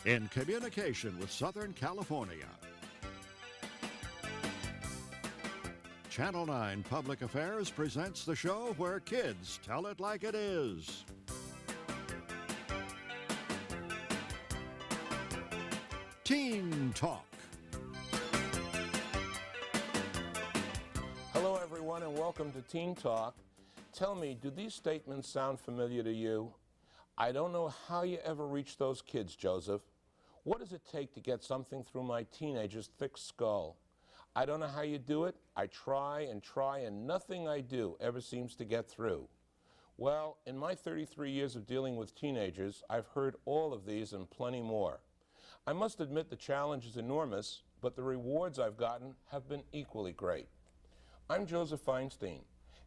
in communication with Southern California. Channel 9 Public Affairs presents the show where kids tell it like it is. Teen Talk. Hello, everyone, and welcome to Teen Talk. Tell me, do these statements sound familiar to you? I don't know how you ever reach those kids, Joseph. What does it take to get something through my teenager's thick skull? I don't know how you do it. I try, and nothing I do ever seems to get through. Well, in my 33 years of dealing with teenagers, I've heard all of these and plenty more. I must admit the challenge is enormous, but the rewards I've gotten have been equally great. I'm Joseph Feinstein,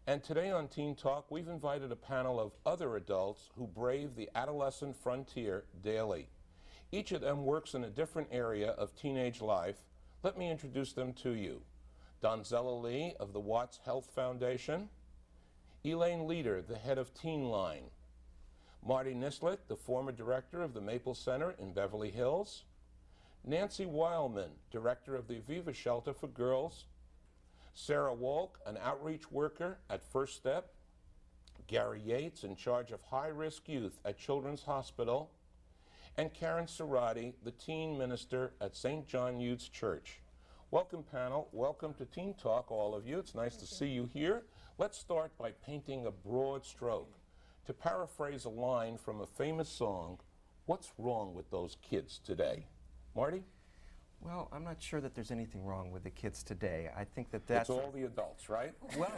and today on Teen Talk, we've invited a panel of other adults who brave the adolescent frontier daily. Each of them works in a different area of teenage life. Let me introduce them to you. Donzella Lee of the Watts Health Foundation, Elaine Leader, the head of Teen Line, Marty Nislet, the former director of the Maple Center in Beverly Hills, Nancy Weilman, director of the Aviva Shelter for Girls, Sarah Walk, an outreach worker at First Step, Gary Yates, in charge of high-risk youth at Children's Hospital, and Karen Cerati, the teen minister at St. John Youth's Church. Welcome, panel. Welcome to Teen Talk, all of you. It's nice to see you here. Let's start by painting a broad stroke. To paraphrase a line from a famous song, what's wrong with those kids today? Marty? Well, I'm not sure that there's anything wrong with the kids today. I think that that's... It's all the adults, right? Well,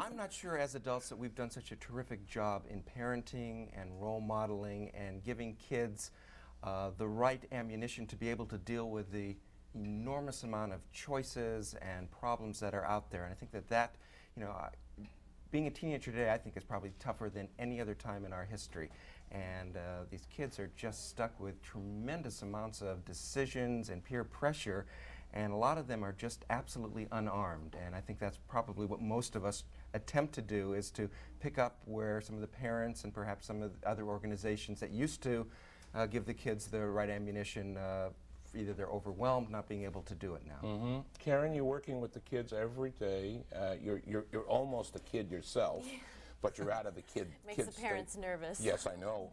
I'm not sure as adults that we've done such a terrific job in parenting and role modeling and giving kids the right ammunition to be able to deal with the enormous amount of choices and problems that are out there. And I think that, being a teenager today, I think, is probably tougher than any other time in our history. And these kids are just stuck with tremendous amounts of decisions and peer pressure, and a lot of them are just absolutely unarmed. And I think that's probably what most of us attempt to do, is to pick up where some of the parents and perhaps some of the other organizations that used to give the kids the right ammunition, either they're overwhelmed, not being able to do it now. Mm-hmm. Karen, you're working with the kids every day. You're almost a kid yourself, but you're out of the kid Makes the parents nervous. Yes, I know.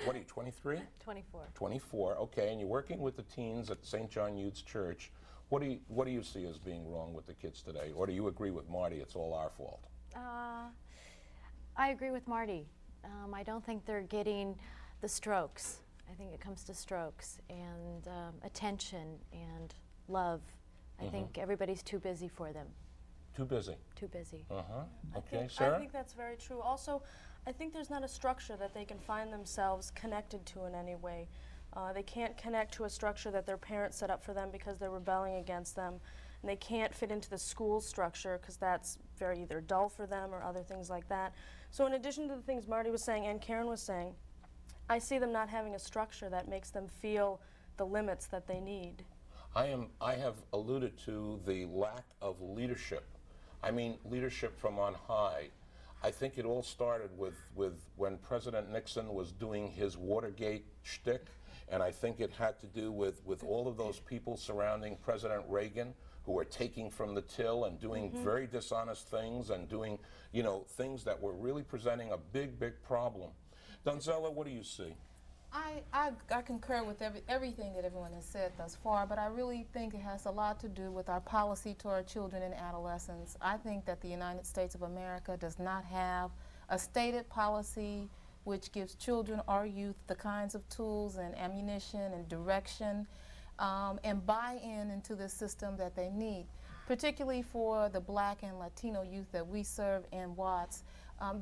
What are you, 23? 24. 24, okay, and you're working with the teens at St. John Youth's Church. What do you see as being wrong with the kids today? Or do you agree with Marty, it's all our fault? I agree with Marty. I don't think they're getting the strokes. I think it comes to strokes and attention and love. I think everybody's too busy for them. Too busy? Too busy. Okay, Sarah? I think that's very true. Also, I think there's not a structure that they can find themselves connected to in any way. They can't connect to a structure that their parents set up for them because they're rebelling against them. And they can't fit into the school structure because that's very either dull for them or other things like that. So in addition to the things Marty was saying and Karen was saying, I see them not having a structure that makes them feel the limits that they need. I have alluded to the lack of leadership. I mean, leadership from on high. I think it all started with when President Nixon was doing his Watergate shtick, and I think it had to do with all of those people surrounding President Reagan who were taking from the till and doing very dishonest things and doing, things that were really presenting a big, big problem. Donzella, what do you see? I concur with everything that everyone has said thus far, but I really think it has a lot to do with our policy toward children and adolescents. I think that the United States of America does not have a stated policy which gives children or youth the kinds of tools and ammunition and direction and buy-in into the system that they need, particularly for the Black and Latino youth that we serve in Watts.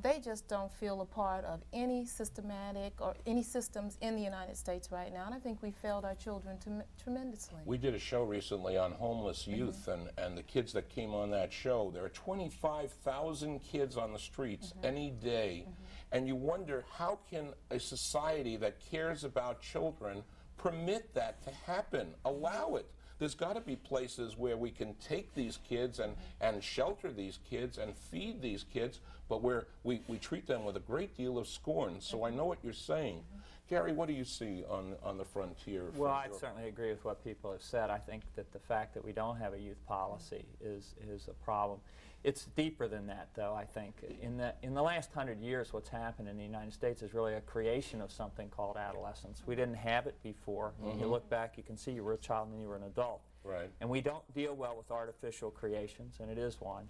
They just don't feel a part of any systematic or any systems in the United States right now, and I think we failed our children tremendously. We did a show recently on homeless youth, and the kids that came on that show, there are 25,000 kids on the streets any day, and you wonder, how can a society that cares about children permit that to happen, allow it? There's got to be places where we can take these kids and shelter these kids and feed these kids, but we treat them with a great deal of scorn. So I know what you're saying. Gary, what do you see on the frontier? Well, I certainly agree with what people have said. I think that the fact that we don't have a youth policy is a problem. It's deeper than that, though, I think. In the last 100 years, what's happened in the United States is really a creation of something called adolescence. We didn't have it before. When you look back, you can see you were a child and then you were an adult. Right. And we don't deal well with artificial creations, and it is one.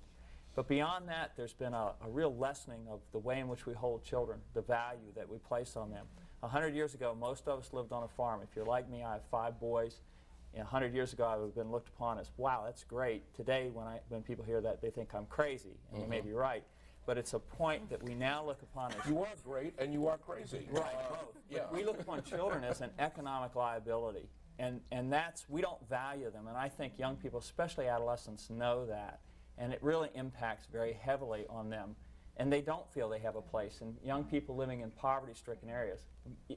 But beyond that, there's been a real lessening of the way in which we hold children, the value that we place on them. 100 years ago, most of us lived on a farm. If you're like me, I have 5 boys. 100 years ago, I would have been looked upon as, wow, that's great. Today, when people hear that, they think I'm crazy, and they may be right. But it's a point that we now look upon as... You are great, and you are crazy. Right, both. Yeah. But we look upon children as an economic liability, and we don't value them. And I think young people, especially adolescents, know that. And it really impacts very heavily on them. And they don't feel they have a place. And young people living in poverty-stricken areas,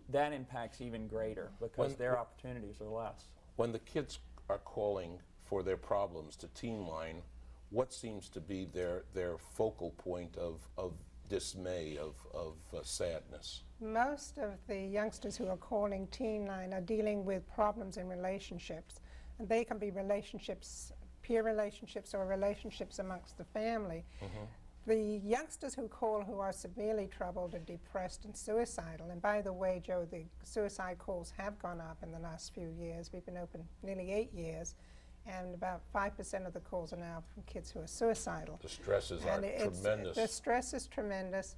that impacts even greater because their opportunities are less. When the kids are calling for their problems to Teen Line, what seems to be their focal point of dismay, of sadness? Most of the youngsters who are calling Teen Line are dealing with problems in relationships. And they can be relationships, peer relationships, or relationships amongst the family. The youngsters who call who are severely troubled are depressed and suicidal. And by the way, Joe, the suicide calls have gone up in the last few years. We've been open nearly 8 years, and about 5% of the calls are now from kids who are suicidal. The stresses are tremendous. The stress is tremendous.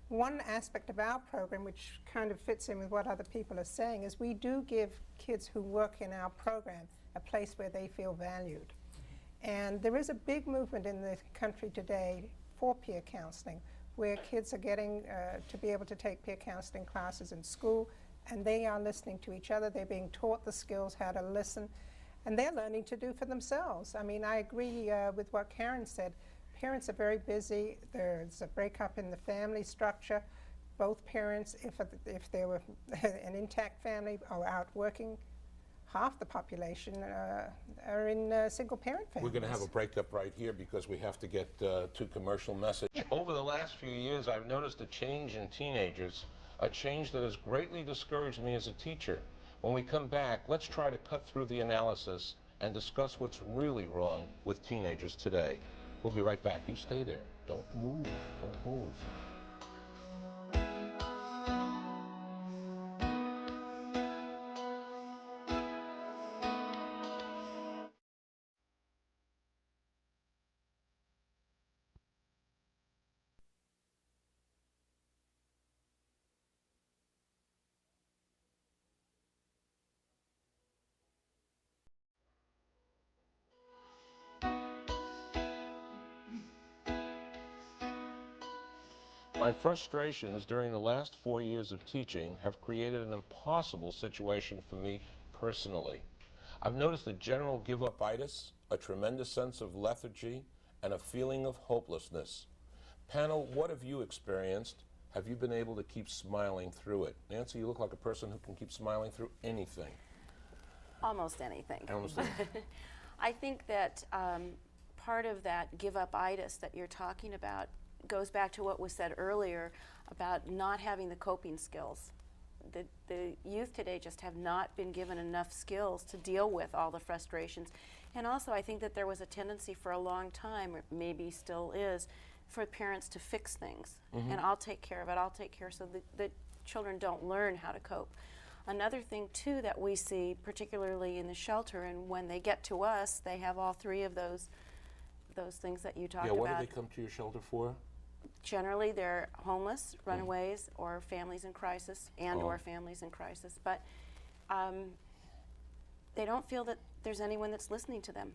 One aspect of our program, which kind of fits in with what other people are saying, is we do give kids who work in our program a place where they feel valued. And there is a big movement in the country today for peer counseling, where kids are getting to be able to take peer counseling classes in school, and they are listening to each other. They're being taught the skills how to listen, and they're learning to do for themselves. I mean, I agree with what Karen said. Parents are very busy. There's a breakup in the family structure. Both parents, if they were an intact family, are out working. Half the population are in single-parent families. We're going to have a breakup right here because we have to get to commercial message. Over the last few years, I've noticed a change in teenagers, a change that has greatly discouraged me as a teacher. When we come back, let's try to cut through the analysis and discuss what's really wrong with teenagers today. We'll be right back. You stay there. Don't move. Don't move. My frustrations during the last 4 years of teaching have created an impossible situation for me personally. I've noticed a general give-up-itis, a tremendous sense of lethargy, and a feeling of hopelessness. Panel, what have you experienced? Have you been able to keep smiling through it? Nancy, you look like a person who can keep smiling through anything. Almost anything. Almost anything. I think that part of that give-up-itis that you're talking about goes back to what was said earlier about not having the coping skills. The youth today just have not been given enough skills to deal with all the frustrations. And also I think that there was a tendency for a long time, or maybe still is, for parents to fix things. And I'll take care of it, I'll take care, so the children don't learn how to cope. Another thing too that we see, particularly in the shelter, and when they get to us, they have all 3 of those things that you talked about. Yeah, what do they come to your shelter for? Generally, they're homeless, runaways, or families in crisis, or families in crisis. But they don't feel that there's anyone that's listening to them.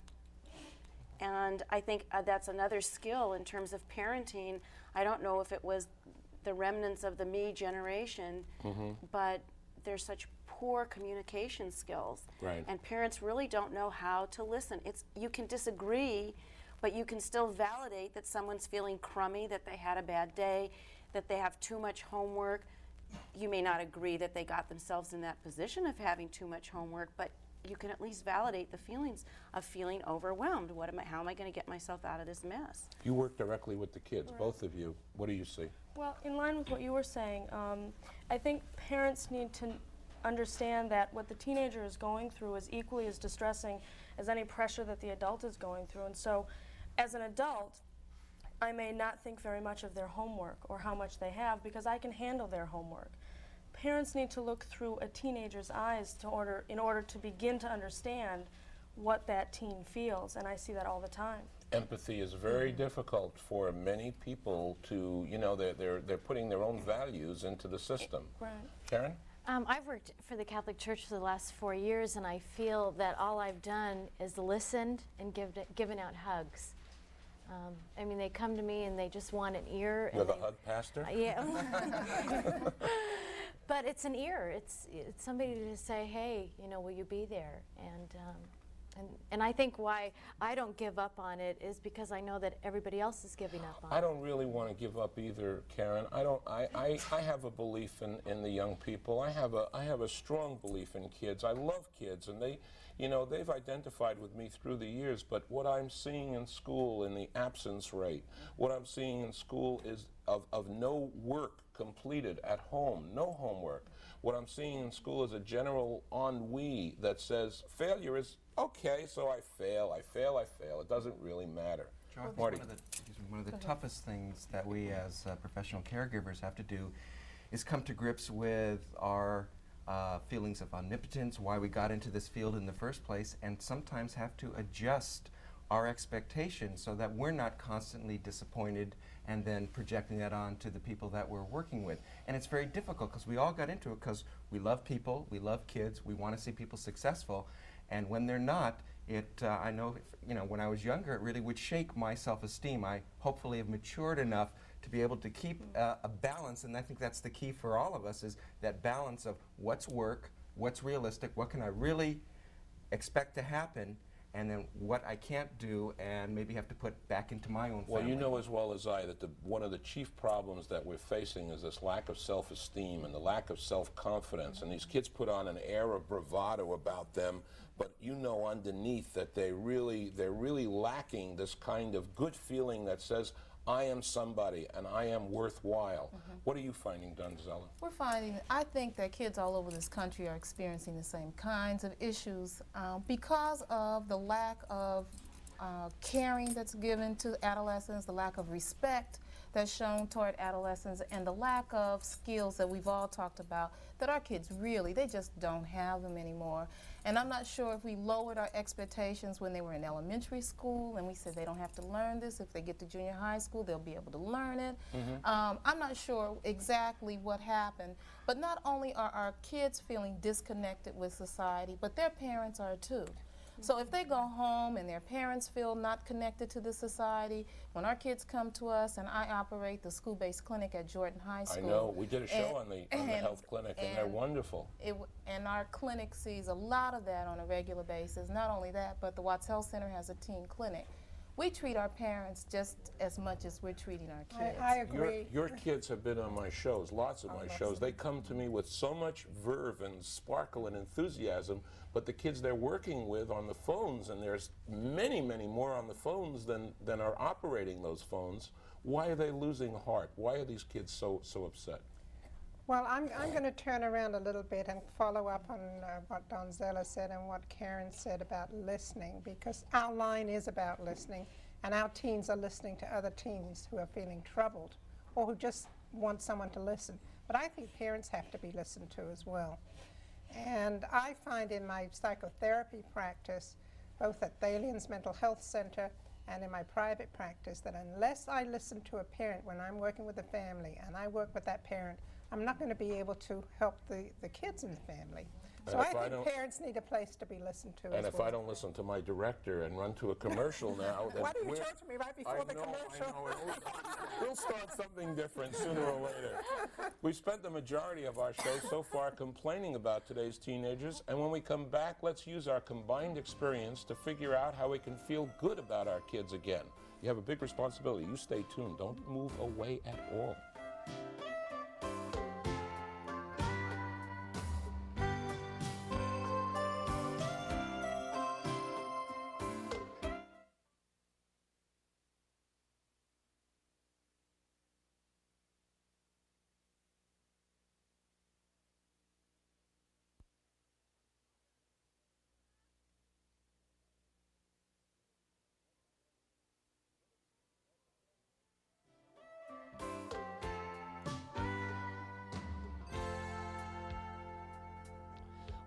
And I think that's another skill in terms of parenting. I don't know if it was the remnants of the me generation, but there's such poor communication skills. Right. And parents really don't know how to listen. You can disagree, but you can still validate that someone's feeling crummy, that they had a bad day, that they have too much homework. You may not agree that they got themselves in that position of having too much homework, but you can at least validate the feelings of feeling overwhelmed. How am I going to get myself out of this mess? You work directly with the kids, both of you. What do you see? Well, in line with what you were saying, I think parents need to understand that what the teenager is going through is equally as distressing as any pressure that the adult is going through. And so, as an adult, I may not think very much of their homework or how much they have because I can handle their homework. Parents need to look through a teenager's eyes in order to begin to understand what that teen feels, and I see that all the time. Empathy is very difficult for many people to, they're putting their own values into the system. Right. Karen? I've worked for the Catholic Church for the last 4 years, and I feel that all I've done is listened and given out hugs. I mean, they come to me and they just want an ear. You're the hug pastor? Yeah. But it's an ear. It's somebody to say, hey, will you be there? And I think why I don't give up on it is because I know that everybody else is giving up on it. I don't really want to give up either, Karen. I have a belief in the young people. I have a strong belief in kids. I love kids, and they've identified with me through the years, but what I'm seeing in school in the absence rate, what I'm seeing in school is of no work completed at home, no homework. What I'm seeing in school is a general ennui that says failure is okay, so I fail. It doesn't really matter. Jonathan, Marty. one of the toughest things that we as professional caregivers have to do is come to grips with our feelings of omnipotence, why we got into this field in the first place, and sometimes have to adjust our expectations so that we're not constantly disappointed and then projecting that on to the people that we're working with. And it's very difficult because we all got into it because we love people, we love kids, we want to see people successful, and when they're not, I know, when I was younger, it really would shake my self-esteem. I hopefully have matured enough to be able to keep a balance, and I think that's the key for all of us, is that balance of what's work, what's realistic, what can I really expect to happen, and then what I can't do and maybe have to put back into my own family. Well, you know as well as I that one of the chief problems that we're facing is this lack of self-esteem and the lack of self-confidence. And these kids put on an air of bravado about them, but underneath that they're really lacking this kind of good feeling that says, I am somebody and I am worthwhile. What are you finding, Donzella? We're finding, I think that kids all over this country are experiencing the same kinds of issues because of the lack of caring that's given to adolescents, the lack of respect that's shown toward adolescents, and the lack of skills that we've all talked about that our kids they just don't have them anymore. And I'm not sure if we lowered our expectations when they were in elementary school and we said they don't have to learn this. If they get to junior high school, they'll be able to learn it. I'm not sure exactly what happened, but not only are our kids feeling disconnected with society, but their parents are too. So if they go home and their parents feel not connected to the society, when our kids come to us, and I operate the school-based clinic at Jordan High School. I know, we did a show on the health clinic, and they're wonderful. And our clinic sees a lot of that on a regular basis. Not only that, but the Watts Health Center has a teen clinic. We treat our parents just as much as we're treating our kids. I agree. Your kids have been on my shows, lots of my shows. They come to me with so much verve and sparkle and enthusiasm, but the kids they're working with on the phones, and there's many, many more on the phones than are operating those phones, why are they losing heart? Why are these kids so upset? Well, I'm going to turn around a little bit and follow up on what Donzella said and what Karen said about listening, because our line is about listening, and our teens are listening to other teens who are feeling troubled or who just want someone to listen. But I think parents have to be listened to as well. And I find in my psychotherapy practice, both at Thalian's Mental Health Center and in my private practice, that unless I listen to a parent when I'm working with a family and I work with that parent, I'm not going to be able to help the kids in the family. So I think parents need a place to be listened to. And if I don't listen to my director and run to a commercial now, then why do you talk to me right before the commercial? I know. We'll start something different sooner or later. We've spent the majority of our show so far complaining about today's teenagers, and when we come back, let's use our combined experience to figure out how we can feel good about our kids again. You have a big responsibility. You stay tuned. Don't move away at all.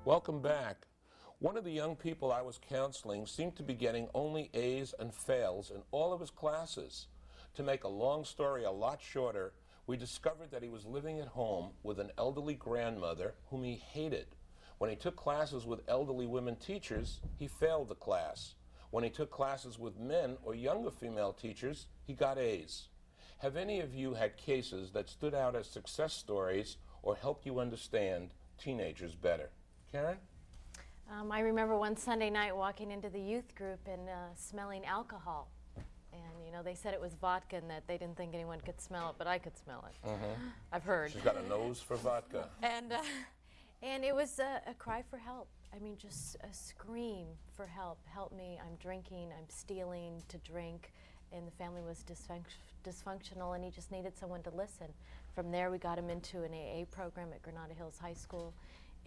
Welcome back. One of the young people I was counseling seemed to be getting only A's and fails in all of his classes. To make a long story a lot shorter, we discovered that he was living at home with an elderly grandmother whom he hated. When he took classes with elderly women teachers, he failed the class. When he took classes with men or younger female teachers, he got A's. Have any of you had cases that stood out as success stories or helped you understand teenagers better? Karen? I remember one Sunday night walking into the youth group and smelling alcohol. And, you know, they said it was vodka and that they didn't think anyone could smell it, but I could smell it. I've heard. She's got a nose for vodka. And it was a cry for help. I mean, just a scream for help. Help me, I'm drinking, I'm stealing to drink. And the family was dysfunctional, and he just needed someone to listen. From there, we got him into an AA program at Granada Hills High School,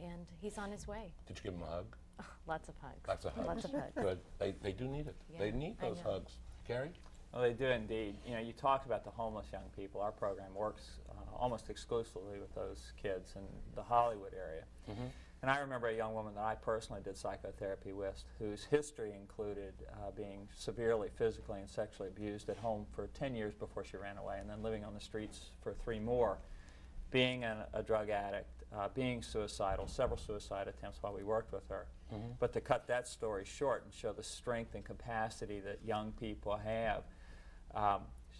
and he's on his way. Did you give him a hug? Oh, lots of hugs. Lots of hugs. Lots of hugs. Good. They do need it. Yeah, They need I those know. hugs. Gary? Well, they do indeed. You know, you talked about the homeless young people. Our program works almost exclusively with those kids in the Hollywood area. And I remember a young woman that I personally did psychotherapy with, whose history included being severely physically and sexually abused at home for 10 years before she ran away, and then living on the streets for 3 more, being a drug addict, being suicidal, several suicide attempts while we worked with her. But to cut that story short and show the strength and capacity that young people have,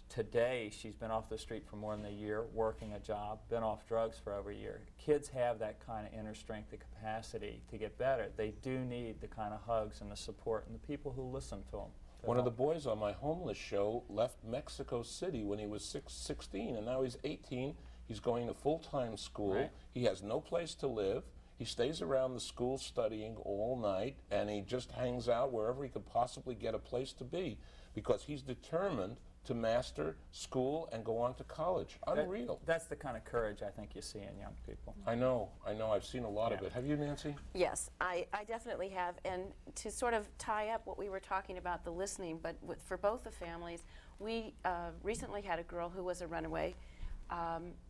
today she's been off the street for more than a year, working a job, been off drugs for over a year. Kids have that kind of inner strength and capacity to get better. They do need the kind of hugs and the support and the people who listen to them. One of the boys on my homeless show left Mexico City when he was 16, and now he's 18. He's going to full-time school. Right. He has no place to live. He stays around the school studying all night, and he just hangs out wherever he could possibly get a place to be, because he's determined to master school and go on to college. Unreal. That's the kind of courage I think you see in young people. I know. I've seen a lot of it. Have you, Nancy? Yes, I definitely have. And to sort of tie up what we were talking about, the listening, but for both the families, we recently had a girl who was a runaway.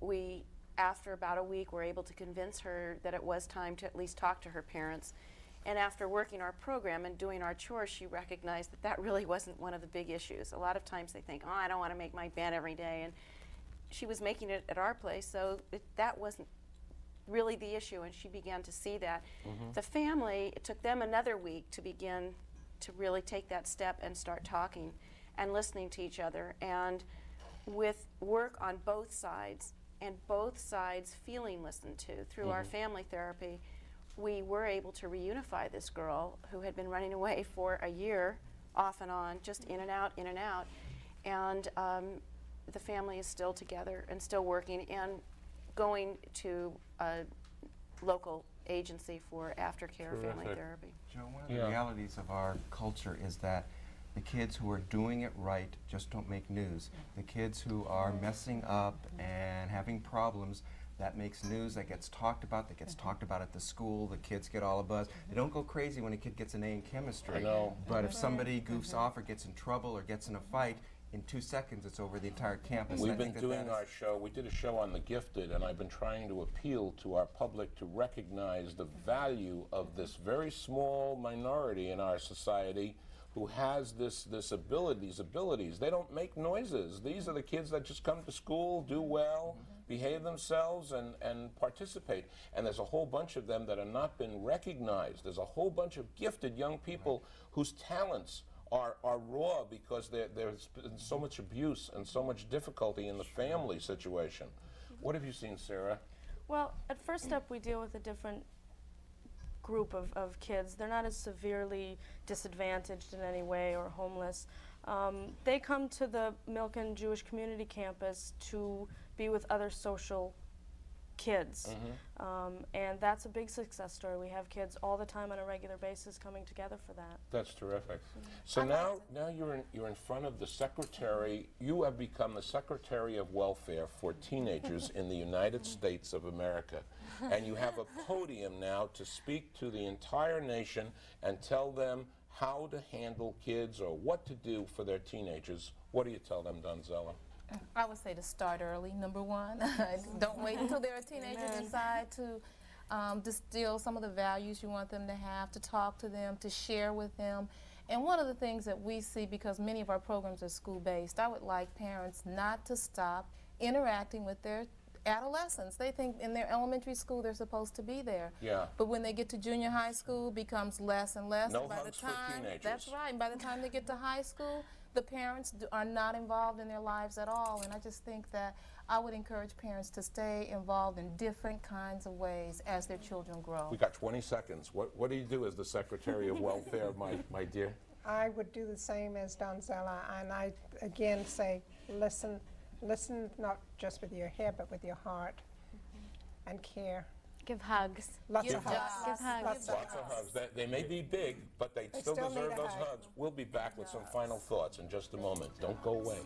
We, after about a week, were able to convince her that it was time to at least talk to her parents. And after working our program and doing our chores, she recognized that that really wasn't one of the big issues. A lot of times they think, oh, I don't want to make my bed every day. And she was making it at our place, so that wasn't really the issue, and she began to see that. The family, it took them another week to begin to really take that step and start talking and listening to each other. And with work on both sides, and both sides feeling listened to through our family therapy, we were able to reunify this girl who had been running away for a year, off and on, just in and out, in and out. And the family is still together and still working and going to a local agency for aftercare family therapy. Joe, one of the realities of our culture is that the kids who are doing it right just don't make news. The kids who are messing up and having problems, that makes news, that gets talked about at the school, the kids get all a buzz. They don't go crazy when a kid gets an A in chemistry. I know. But if somebody goofs off or gets in trouble or gets in a fight, in 2 seconds it's over the entire campus. We've been doing our show. We did a show on the gifted, and I've been trying to appeal to our public to recognize the value of this very small minority in our society who has these abilities. They don't make noises. These are the kids that just come to school, do well, behave themselves, and participate. And there's a whole bunch of them that have not been recognized. There's a whole bunch of gifted young people whose talents are raw because there's been so much abuse and so much difficulty in the family situation. What have you seen, Sarah? Well, at First Step, we deal with a different group of kids. They're not as severely disadvantaged in any way or homeless. They come to the Milken Jewish Community Campus to be with other social kids. And that's a big success story. We have kids all the time on a regular basis coming together for that. That's terrific. So now you're in front of the secretary. You have become the Secretary of Welfare for teenagers in the United States of America. And you have a podium now to speak to the entire nation and tell them how to handle kids or what to do for their teenagers. What do you tell them, Donzella? I would say to start early, number one. Don't wait until they're a teenager to decide to distill some of the values you want them to have, to talk to them, to share with them. And one of the things that we see, because many of our programs are school-based, I would like parents not to stop interacting with their adolescents. They think in their elementary school they're supposed to be there. Yeah. But when they get to junior high school, it becomes less and less. No and by hugs the for time, teenagers. That's right. And by the time they get to high school, the parents are not involved in their lives at all. And I just think that I would encourage parents to stay involved in different kinds of ways as their children grow. We got 20 seconds. What do you do as the Secretary of Welfare, my dear? I would do the same as Donzella, and I again say, listen not just with your head, but with your heart, and care. Give hugs. Lots of hugs. Give hugs. Lots of hugs. They may be big, but they still still deserve need a those hug. hugs. We'll be back with some final thoughts in just a moment. Don't go away.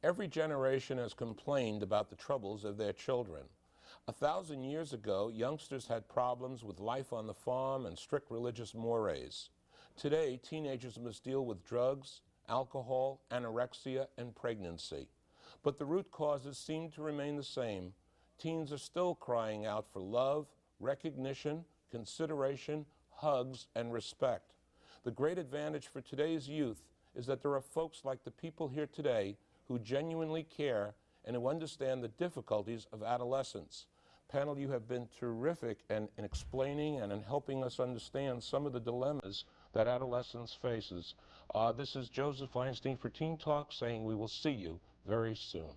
Every generation has complained about the troubles of their children. 1,000 years ago, youngsters had problems with life on the farm and strict religious mores. Today, teenagers must deal with drugs, alcohol, anorexia, and pregnancy. But the root causes seem to remain the same. Teens are still crying out for love, recognition, consideration, hugs, and respect. The great advantage for today's youth is that there are folks like the people here today who genuinely care and who understand the difficulties of adolescence. Panel, you have been terrific in explaining and in helping us understand some of the dilemmas that adolescence faces. This is Joseph Feinstein for Teen Talk saying we will see you very soon.